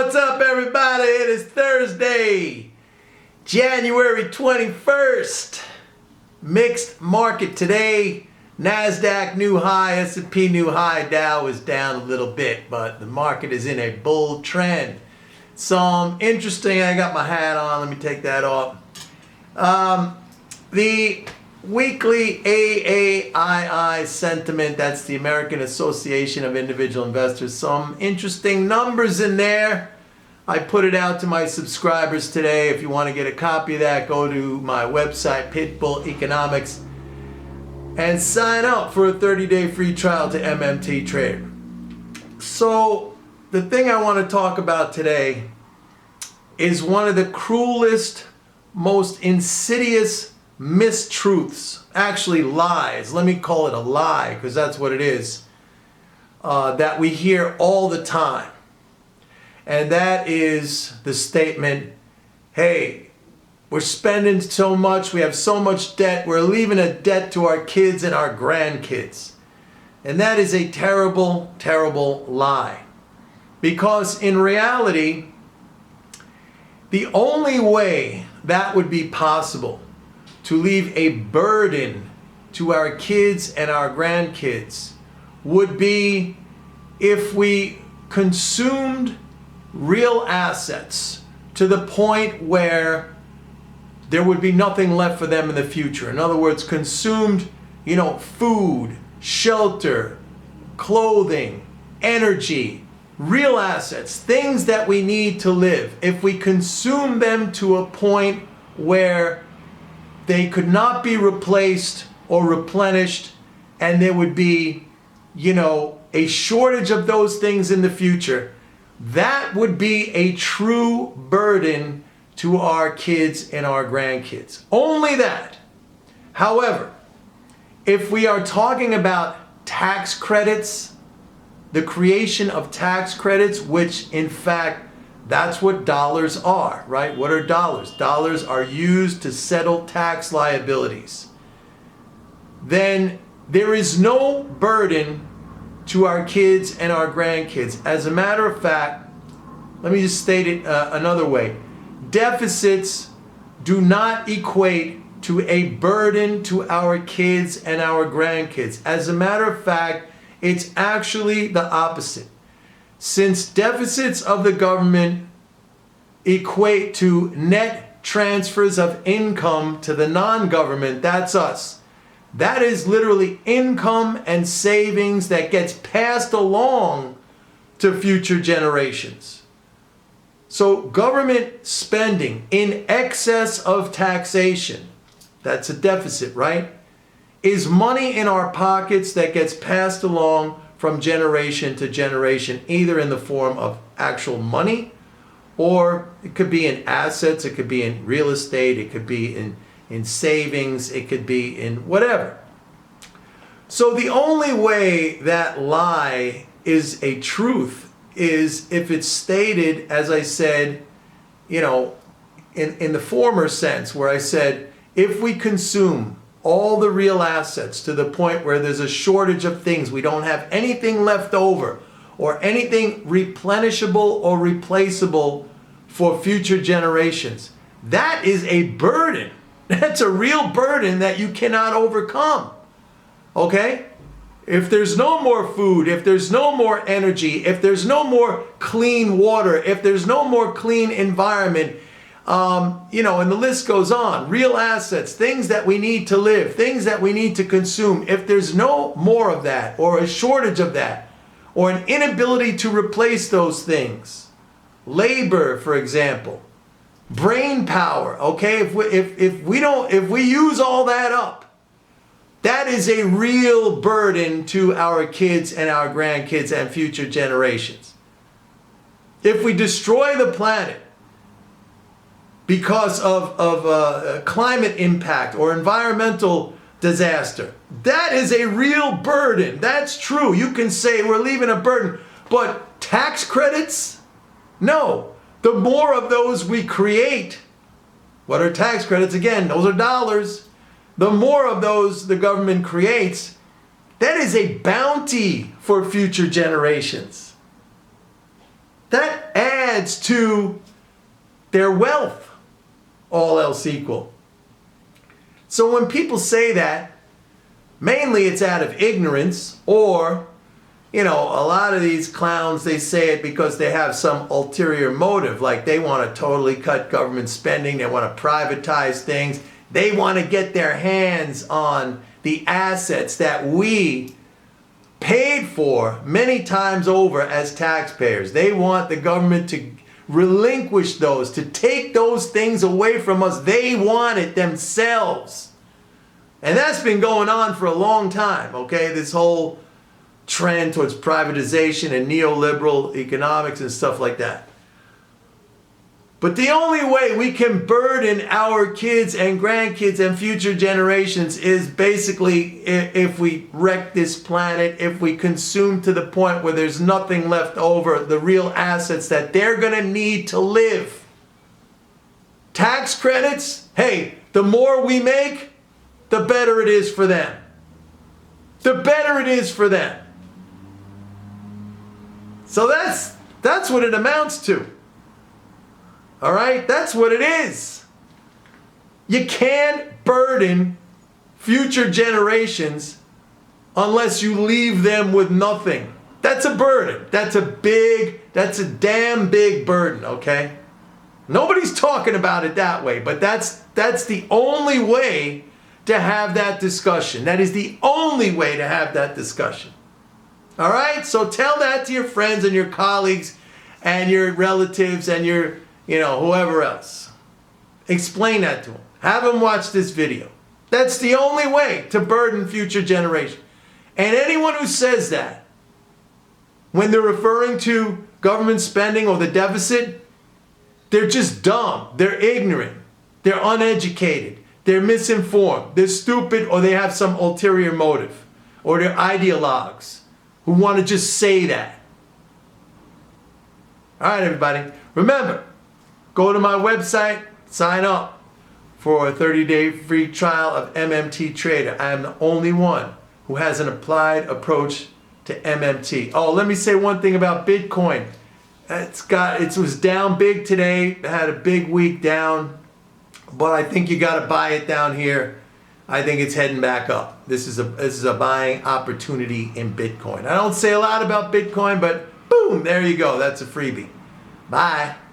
What's up, everybody? It is Thursday, January 21st. Mixed market today. NASDAQ new high, S&P new high, Dow is down a little bit, but the market is in a bull trend. Some interesting, I got my hat on, let me take that off. The weekly AAII sentiment, that's the American Association of Individual Investors. Some interesting numbers in there. I put it out to my subscribers today. If you want to get a copy of that, go to my website, Pitbull Economics, and sign up for a 30-day free trial to MMT Trader. So the thing I want to talk about today is one of the cruelest, most insidious mistruths, actually lies, let me call it a lie because that's what it is, that we hear all the time. And that is the statement, hey, we're spending so much, we have so much debt, we're leaving a debt to our kids and our grandkids. And that is a terrible, terrible lie. Because in reality, the only way that would be possible to leave a burden to our kids and our grandkids would be if we consumed real assets to the point where there would be nothing left for them in the future. In other words, consumed, food, shelter, clothing, energy, real assets, things that we need to live. If we consume them to a point where they could not be replaced or replenished, and there would be, a shortage of those things in the future, that would be a true burden to our kids and our grandkids. Only that. However, if we are talking about tax credits, the creation of tax credits, which in fact, that's what dollars are, right? What are dollars? Dollars are used to settle tax liabilities. Then there is no burden to our kids and our grandkids. As a matter of fact, let me just state it another way. Deficits do not equate to a burden to our kids and our grandkids. As a matter of fact, it's actually the opposite. Since deficits of the government equate to net transfers of income to the non-government, that's us. That is literally income and savings that gets passed along to future generations. So government spending in excess of taxation, that's a deficit, right? Is money in our pockets that gets passed along from generation to generation, either in the form of actual money, or it could be in assets, it could be in real estate, it could be in savings, it could be in whatever. So the only way that lie is a truth is if it's stated, as I said, in the former sense, where I said, if we consume all the real assets to the point where there's a shortage of things, we don't have anything left over or anything replenishable or replaceable for future generations, that is a burden. That's a real burden that you cannot overcome. Okay? If there's no more food, if there's no more energy, if there's no more clean water, if there's no more clean environment, and the list goes on. Real assets, things that we need to live, things that we need to consume. If there's no more of that, or a shortage of that, or an inability to replace those things, labor, for example, brain power. Okay, if we use all that up, that is a real burden to our kids and our grandkids and future generations. If we destroy the planet because of climate impact or environmental disaster, that is a real burden. That's true. You can say we're leaving a burden, but tax credits? No. The more of those we create, what are tax credits? Again, those are dollars. The more of those the government creates, that is a bounty for future generations. That adds adds to their wealth, all else equal. So when people say that, mainly it's out of ignorance, or, a lot of these clowns, they say it because they have some ulterior motive, like they want to totally cut government spending, they want to privatize things, they want to get their hands on the assets that we paid for many times over as taxpayers. They want the government to relinquish those, to take those things away from us. They want it themselves. And that's been going on for a long time, okay? This whole trend towards privatization and neoliberal economics and stuff like that. But the only way we can burden our kids and grandkids and future generations is basically if we wreck this planet, if we consume to the point where there's nothing left over, the real assets that they're going to need to live. Tax credits, hey, the more we make, the better it is for them. The better it is for them. So that's what it amounts to. All right? That's what it is. You can't burden future generations unless you leave them with nothing. That's a burden. That's a damn big burden, okay? Nobody's talking about it that way, but that's the only way to have that discussion. That is the only way to have that discussion. All right? So tell that to your friends and your colleagues and your relatives and your, whoever else. Explain that to them. Have them watch this video. That's the only way to burden future generations. And anyone who says that, when they're referring to government spending or the deficit, they're just dumb. They're ignorant. They're uneducated. They're misinformed. They're stupid, or they have some ulterior motive. Or they're ideologues who want to just say that. All right, everybody. Remember, go to my website, sign up for a 30-day free trial of MMT Trader. I am the only one who has an applied approach to MMT. Oh, let me say one thing about Bitcoin. It was down big today. It had a big week down, but I think you got to buy it down here. I think it's heading back up. This is a buying opportunity in Bitcoin. I don't say a lot about Bitcoin, but boom, there you go. That's a freebie. Bye.